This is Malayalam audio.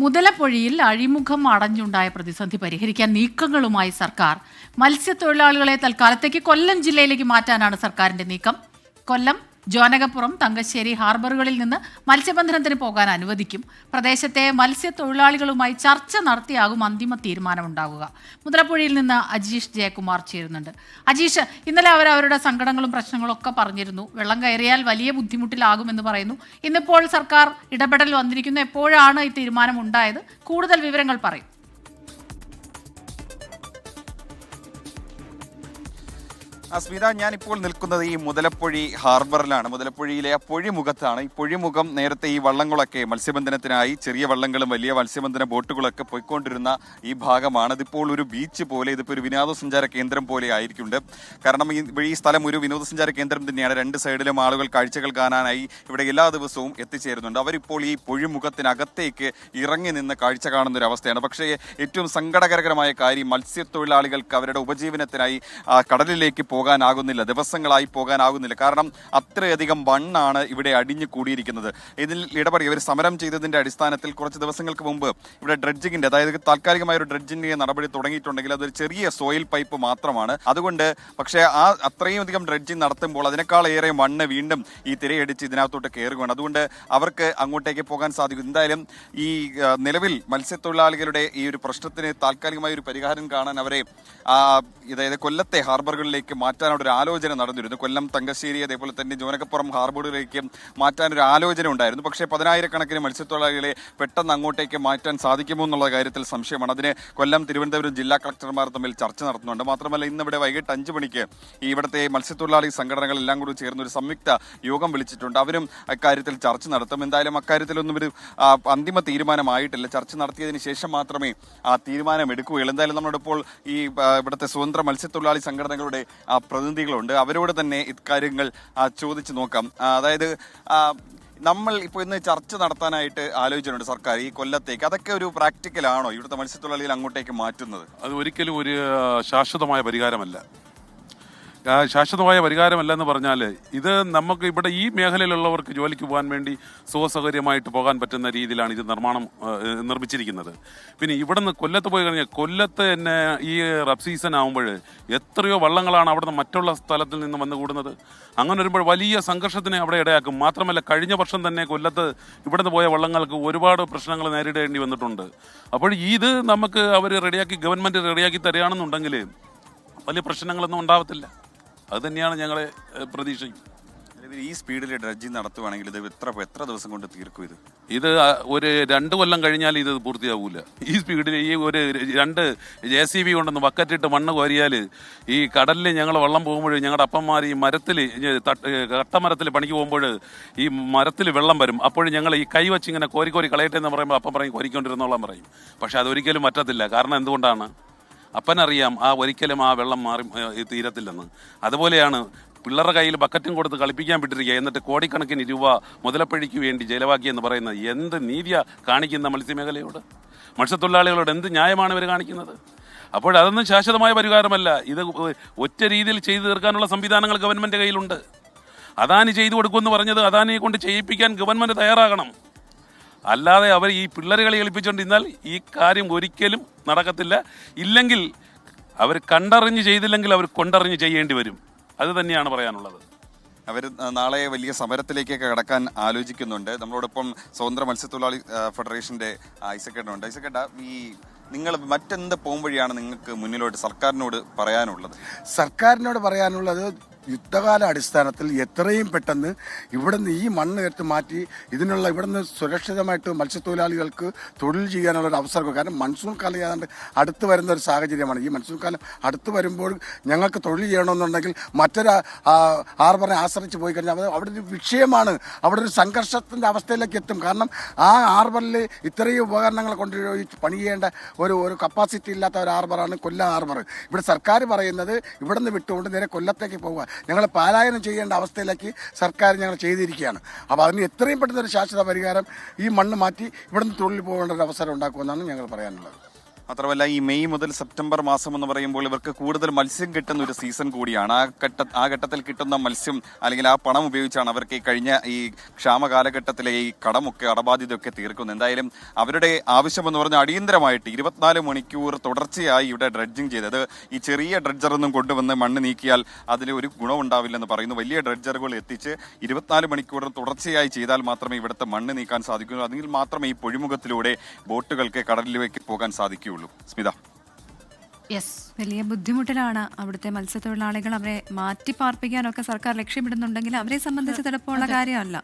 മുതലപ്പൊഴിയിൽ അഴിമുഖം അടഞ്ഞുണ്ടായ പ്രതിസന്ധി പരിഹരിക്കാൻ നീക്കങ്ങളുമായി സർക്കാർ. മത്സ്യത്തൊഴിലാളികളെ തൽക്കാലത്തേക്ക് കൊല്ലം ജില്ലയിലേക്ക് മാറ്റാനാണ് സർക്കാരിന്റെ നീക്കം. കൊല്ലം, ജോനകപ്പുറം, തങ്കശ്ശേരി ഹാർബറുകളിൽ നിന്ന് മത്സ്യബന്ധനത്തിന് പോകാൻ അനുവദിക്കും. പ്രദേശത്തെ മത്സ്യത്തൊഴിലാളികളുമായി ചർച്ച നടത്തിയാകും അന്തിമ തീരുമാനമുണ്ടാകുക. മുതലപ്പൊഴിയിൽ നിന്ന് അജീഷ് ജയകുമാർ ചേരുന്നുണ്ട്. അജീഷ്, ഇന്നലെ അവരുടെ സങ്കടങ്ങളും പ്രശ്നങ്ങളും ഒക്കെ പറഞ്ഞിരുന്നു. വെള്ളം കയറിയാൽ വലിയ ബുദ്ധിമുട്ടിലാകുമെന്ന് പറയുന്നു. ഇന്നിപ്പോൾ സർക്കാർ ഇടപെടൽ വന്നിരിക്കുന്നു. എപ്പോഴാണ് ഈ തീരുമാനം ഉണ്ടായത്? കൂടുതൽ വിവരങ്ങൾ പറയും. സ്മിത, ഞാനിപ്പോൾ നിൽക്കുന്നത് ഈ മുതലപ്പൊഴി ഹാർബറിലാണ്. മുതലപ്പൊഴിയിലെ ആ പൊഴിമുഖത്താണ്. ഈ പൊഴിമുഖം നേരത്തെ ഈ വള്ളങ്ങളൊക്കെ മത്സ്യബന്ധനത്തിനായി ചെറിയ വള്ളങ്ങളും വലിയ മത്സ്യബന്ധന ബോട്ടുകളൊക്കെ പോയിക്കൊണ്ടിരുന്ന ഈ ഭാഗമാണ്. ഇതിപ്പോൾ ഒരു ബീച്ച് പോലെ, ഇതിപ്പോൾ ഒരു വിനോദസഞ്ചാര കേന്ദ്രം പോലെ ആയിരിക്കുന്നുണ്ട്. കാരണം ഈ സ്ഥലം ഒരു വിനോദസഞ്ചാര കേന്ദ്രം തന്നെയാണ്. രണ്ട് സൈഡിലും ആളുകൾ കാഴ്ചകൾ കാണാനായി ഇവിടെ എല്ലാ ദിവസവും എത്തിച്ചേരുന്നുണ്ട്. അവരിപ്പോൾ ഈ പൊഴിമുഖത്തിനകത്തേക്ക് ഇറങ്ങി നിന്ന് കാഴ്ച കാണുന്ന ഒരു അവസ്ഥയാണ്. പക്ഷേ ഏറ്റവും സങ്കടകരമായ കാര്യം, മത്സ്യത്തൊഴിലാളികൾക്ക് അവരുടെ ഉപജീവനത്തിനായി കടലിലേക്ക് പോകാനാകുന്നില്ല, ദിവസങ്ങളായി പോകാനാകുന്നില്ല. കാരണം അത്രയധികം മണ്ണാണ് ഇവിടെ അടിഞ്ഞു കൂടിയിരിക്കുന്നത്. ഇതിൽ ഇടപെടുക ഇവർ സമരം ചെയ്തതിന്റെ അടിസ്ഥാനത്തിൽ കുറച്ച് ദിവസങ്ങൾക്ക് മുമ്പ് ഇവിടെ ഡ്രഡ്ജിങ്ങിന്റെ, അതായത് താൽക്കാലികമായ ഒരു ഡ്രഡ്ജിന്റെ നടപടി തുടങ്ങിയിട്ടുണ്ടെങ്കിൽ അതൊരു ചെറിയ സോയിൽ പൈപ്പ് മാത്രമാണ്. അതുകൊണ്ട് പക്ഷേ അത്രയും അധികം ഡ്രഡ്ജിങ് നടത്തുമ്പോൾ അതിനേക്കാളേറെ മണ്ണ് വീണ്ടും ഈ തിരയടിച്ച് ഇതിനകത്തോട്ട് കയറുകയാണ്. അതുകൊണ്ട് അവർക്ക് അങ്ങോട്ടേക്ക് പോകാൻ സാധിക്കും. എന്തായാലും ഈ നിലവിൽ മത്സ്യത്തൊഴിലാളികളുടെ ഈ ഒരു പ്രശ്നത്തിന് താൽക്കാലികമായ ഒരു പരിഹാരം കാണാൻ അവരെ അതായത് കൊല്ലത്തെ ഹാർബറുകളിലേക്ക് മാറ്റാനൊരു ആലോചന നടന്നിരുന്നു. കൊല്ലം, തങ്കശ്ശേരി, അതേപോലെ തന്നെ ജോനകപ്പുറം ഹാർബറുകളിലേക്ക് മാറ്റാനൊരു ആലോചന ഉണ്ടായിരുന്നു. പക്ഷേ 10,000-കണക്കിന് മത്സ്യത്തൊഴിലാളികളെ പെട്ടെന്ന് അങ്ങോട്ടേക്ക് മാറ്റാൻ സാധിക്കുമോ എന്നുള്ള കാര്യത്തിൽ സംശയമാണ്. അതിന് കൊല്ലം, തിരുവനന്തപുരം ജില്ലാ കളക്ടർമാർ തമ്മിൽ ചർച്ച നടത്തുന്നുണ്ട്. മാത്രമല്ല ഇന്നിവിടെ വൈകിട്ട് 5 മണിക്ക് ഇവിടുത്തെ മത്സ്യത്തൊഴിലാളി സംഘടനകളെല്ലാം കൂടി ചേർന്ന് ഒരു സംയുക്ത യോഗം വിളിച്ചിട്ടുണ്ട്. അവരും അക്കാര്യത്തിൽ ചർച്ച നടത്തും. എന്തായാലും അക്കാര്യത്തിലൊന്നും ഒരു അന്തിമ തീരുമാനമായിട്ടില്ല. ചർച്ച നടത്തിയതിന് ശേഷം മാത്രമേ ആ തീരുമാനം എടുക്കുകയുള്ളൂ. എന്തായാലും നമ്മുടെ ഇപ്പോൾ ഈ ഇവിടുത്തെ സ്വതന്ത്ര മത്സ്യത്തൊഴിലാളി സംഘടനകളുടെ പ്രതിനിധികളുണ്ട്. അവരോട് തന്നെ ഇക്കാര്യങ്ങൾ ചോദിച്ചു നോക്കാം. അതായത് നമ്മൾ ഇപ്പോൾ ഇന്ന് ചർച്ച നടത്താനായിട്ട് ആലോചിച്ചിട്ടുണ്ട് സർക്കാർ ഈ കൊല്ലത്തേക്ക്. അതൊക്കെ ഒരു പ്രാക്ടിക്കലാണോ ഇവിടുത്തെ മത്സ്യത്തൊഴിലാളികൾ അങ്ങോട്ടേക്ക് മാറ്റുന്നത്? അത് ഒരിക്കലും ഒരു ശാശ്വതമായ പരിഹാരമല്ല. ശാശ്വതമായ പരിഹാരമല്ല എന്ന് പറഞ്ഞാൽ, ഇത് നമുക്ക് ഇവിടെ ഈ മേഖലയിലുള്ളവർക്ക് ജോലിക്ക് പോകാൻ വേണ്ടി സുഖസൗകര്യമായിട്ട് പോകാൻ പറ്റുന്ന രീതിയിലാണ് ഇത് നിർമ്മിച്ചിരിക്കുന്നത്. പിന്നെ ഇവിടെ നിന്ന് കൊല്ലത്ത് പോയി കഴിഞ്ഞാൽ കൊല്ലത്ത് തന്നെ ഈ റബ് സീസൺ ആകുമ്പോൾ എത്രയോ വള്ളങ്ങളാണ് അവിടുന്ന് മറ്റുള്ള സ്ഥലത്തിൽ നിന്ന് വന്നു കൂടുന്നത്. അങ്ങനെ വരുമ്പോൾ വലിയ സംഘർഷത്തിന് അവിടെ ഇടയാക്കും. മാത്രമല്ല കഴിഞ്ഞ വർഷം തന്നെ കൊല്ലത്ത് ഇവിടുന്ന് പോയ വള്ളങ്ങൾക്ക് ഒരുപാട് പ്രശ്നങ്ങൾ നേരിടേണ്ടി വന്നിട്ടുണ്ട്. അപ്പോൾ ഇത് നമുക്ക് അവർ ഗവൺമെൻറ് റെഡിയാക്കി തരികയാണെന്നുണ്ടെങ്കിൽ വലിയ പ്രശ്നങ്ങളൊന്നും ഉണ്ടാവത്തില്ല. അത് തന്നെയാണ് ഞങ്ങളെ പ്രതീക്ഷയും. ഈ സ്പീഡിൽ ഡ്രഡ്ജിങ് നടത്തുവാണെങ്കിൽ ഇത് എത്ര ദിവസം കൊണ്ട് തീർക്കും? ഇത് ഒരു 2 കൊല്ലം കഴിഞ്ഞാൽ ഇത് പൂർത്തിയാവൂല. ഈ സ്പീഡിൽ ഈ ഒരു 2 JCB കൊണ്ടൊന്ന് ബക്കറ്റിട്ട് മണ്ണ് കോരിയാൽ ഈ കടലിൽ ഞങ്ങൾ വള്ളം പോകുമ്പോൾ ഞങ്ങളുടെ അപ്പന്മാർ ഈ മരത്തിൽ കട്ടമരത്തിൽ പണിക്ക് പോകുമ്പോൾ ഈ മരത്തിൽ വെള്ളം വരും. അപ്പോഴും ഞങ്ങൾ ഈ കൈ വെച്ച് ഇങ്ങനെ കോരി കളയട്ടെ എന്ന് പറയുമ്പോൾ അപ്പം പറയും കോരിക്കൊണ്ടിരുന്നോളാം പറയും. പക്ഷെ അതൊരിക്കലും പറ്റത്തില്ല. കാരണം എന്തുകൊണ്ടാണ്? അപ്പനറിയാം ഒരിക്കലും ആ വെള്ളം മാറി തീരത്തില്ലെന്ന്. അതുപോലെയാണ് പിള്ളേരുടെ കയ്യിൽ ബക്കറ്റും കൊടുത്ത് കളിപ്പിക്കാൻ വിട്ടിരിക്കുക. എന്നിട്ട് കോടിക്കണക്കിന് രൂപ മുതലപ്പഴിക്ക് വേണ്ടി ചെലവാക്കിയെന്ന് പറയുന്നത് എന്ത് നീതിയ കാണിക്കുന്ന മത്സ്യമേഖലയോട്, മത്സ്യത്തൊഴിലാളികളോട് എന്ത് ന്യായമാണ് ഇവർ കാണിക്കുന്നത്? അപ്പോൾ അതൊന്നും ശാശ്വതമായ പരിഹാരമല്ല. ഇത് ഒറ്റ രീതിയിൽ ചെയ്തു തീർക്കാനുള്ള സംവിധാനങ്ങൾ ഗവൺമെൻറ് കയ്യിലുണ്ട്. അദാനി ചെയ്തു കൊടുക്കുമെന്ന് പറഞ്ഞത് അദാനിയെ കൊണ്ട് ചെയ്യിപ്പിക്കാൻ ഗവൺമെൻറ് തയ്യാറാകണം. അല്ലാതെ അവർ ഈ പിള്ളേരുകളെ കളിപ്പിച്ചുകൊണ്ടിരുന്നാൽ ഈ കാര്യം ഒരിക്കലും നടക്കത്തില്ല. ഇല്ലെങ്കിൽ അവർ കണ്ടറിഞ്ഞ് ചെയ്തില്ലെങ്കിൽ അവർ കൊണ്ടറിഞ്ഞ് ചെയ്യേണ്ടി വരും. അത് തന്നെയാണ് പറയാനുള്ളത്. അവർ നാളെ വലിയ സമരത്തിലേക്കൊക്കെ കടക്കാൻ ആലോചിക്കുന്നുണ്ട്. നമ്മളോടൊപ്പം സ്വതന്ത്ര മത്സ്യത്തൊഴിലാളി ഫെഡറേഷന്റെ ഐസക്കേട്ടുണ്ട്. ഐസക്കേട്ട, ഈ നിങ്ങൾ മറ്റെന്ത് പോകുമ്പോഴാണ് നിങ്ങൾക്ക് മുന്നിലോട്ട് സർക്കാരിനോട് പറയാനുള്ളത്? സർക്കാരിനോട് പറയാനുള്ളത് യുദ്ധകാല അടിസ്ഥാനത്തിൽ എത്രയും പെട്ടെന്ന് ഇവിടുന്ന് ഈ മണ്ണ് എടുത്ത് മാറ്റി ഇവിടുന്ന് സുരക്ഷിതമായിട്ട് മത്സ്യത്തൊഴിലാളികൾക്ക് തൊഴിൽ ചെയ്യാനുള്ളൊരു അവസരം. കാരണം മൺസൂൺ കാലം ഏതാണ്ട് അടുത്ത് വരുന്ന ഒരു സാഹചര്യമാണ്. ഈ മൺസൂൺ കാലം അടുത്ത് വരുമ്പോൾ ഞങ്ങൾക്ക് തൊഴിൽ ചെയ്യണമെന്നുണ്ടെങ്കിൽ മറ്റൊരു ഹാർബറിനെ ആശ്രയിച്ച് പോയി കഴിഞ്ഞാൽ അവിടെ ഒരു വിഷയമാണ്. അവിടെ ഒരു സംഘർഷത്തിൻ്റെ അവസ്ഥയിലേക്ക് എത്തും. കാരണം ആ ഹാർബറിൽ ഇത്രയും ഉപകരണങ്ങൾ കൊണ്ടുപോയി പണി ചെയ്യേണ്ട ഒരു കപ്പാസിറ്റി ഇല്ലാത്ത ഒരു ഹാർബറാണ് കൊല്ലം ഹാർബർ. ഇവിടെ സർക്കാർ പറയുന്നത് ഇവിടുന്ന് വിട്ടുകൊണ്ട് നേരെ കൊല്ലത്തേക്ക് പോകുക, ഞങ്ങൾ പലായനം ചെയ്യേണ്ട അവസ്ഥയിലേക്ക് സർക്കാർ ഞങ്ങൾ ചെയ്തിരിക്കുകയാണ്. അപ്പോൾ അതിന് എത്രയും പെട്ടെന്ന് ഒരു ശാശ്വത പരിഹാരം ഈ മണ്ണ് മാറ്റി ഇവിടുന്ന് തൊഴിൽ പോകേണ്ട ഒരു അവസരം ഉണ്ടാക്കുമെന്നാണ് ഞങ്ങൾ പറയാനുള്ളത്. മാത്രമല്ല ഈ മെയ് മുതൽ സെപ്റ്റംബർ മാസം എന്ന് പറയുമ്പോൾ ഇവർക്ക് കൂടുതൽ മത്സ്യം കിട്ടുന്ന ഒരു സീസൺ കൂടിയാണ്. ആ ഘട്ടത്തിൽ കിട്ടുന്ന മത്സ്യം അല്ലെങ്കിൽ ആ പണം ഉപയോഗിച്ചാണ് അവർക്ക് ഈ കഴിഞ്ഞ ഈ ക്ഷാമ കാലഘട്ടത്തിലെ ഈ കടബാധ്യതയൊക്കെ തീർക്കുന്നത്. എന്തായാലും അവരുടെ ആവശ്യമെന്ന് പറഞ്ഞാൽ അടിയന്തരമായിട്ട് 24 മണിക്കൂർ തുടർച്ചയായി ഇവിടെ ഡ്രഡ്ജിങ് ചെയ്തത് ഈ ചെറിയ ഡ്രഡ്ജറൊന്നും കൊണ്ടുവന്ന് മണ്ണ് നീക്കിയാൽ അതിന് ഒരു ഗുണമുണ്ടാവില്ലെന്ന് പറയുന്നു. വലിയ ഡ്രഡ്ജറുകൾ എത്തിച്ച് 24 മണിക്കൂർ തുടർച്ചയായി ചെയ്താൽ മാത്രമേ ഇവിടുത്തെ മണ്ണ് നീക്കാൻ സാധിക്കൂ. അതിൽ മാത്രമേ ഈ പൊഴിമുഖത്തിലൂടെ ബോട്ടുകൾക്ക് കടലിലേക്ക് പോകാൻ സാധിക്കുകയുള്ളൂ. സ്മിത, യെസ്, വലിയ ബുദ്ധിമുട്ടിലാണ് അവിടുത്തെ മത്സ്യത്തൊഴിലാളികൾ. അവരെ മാറ്റി പാർപ്പിക്കാനൊക്കെ സർക്കാർ ലക്ഷ്യമിടുന്നുണ്ടെങ്കിൽ അവരെ സംബന്ധിച്ച് എളുപ്പമുള്ള കാര്യമല്ല.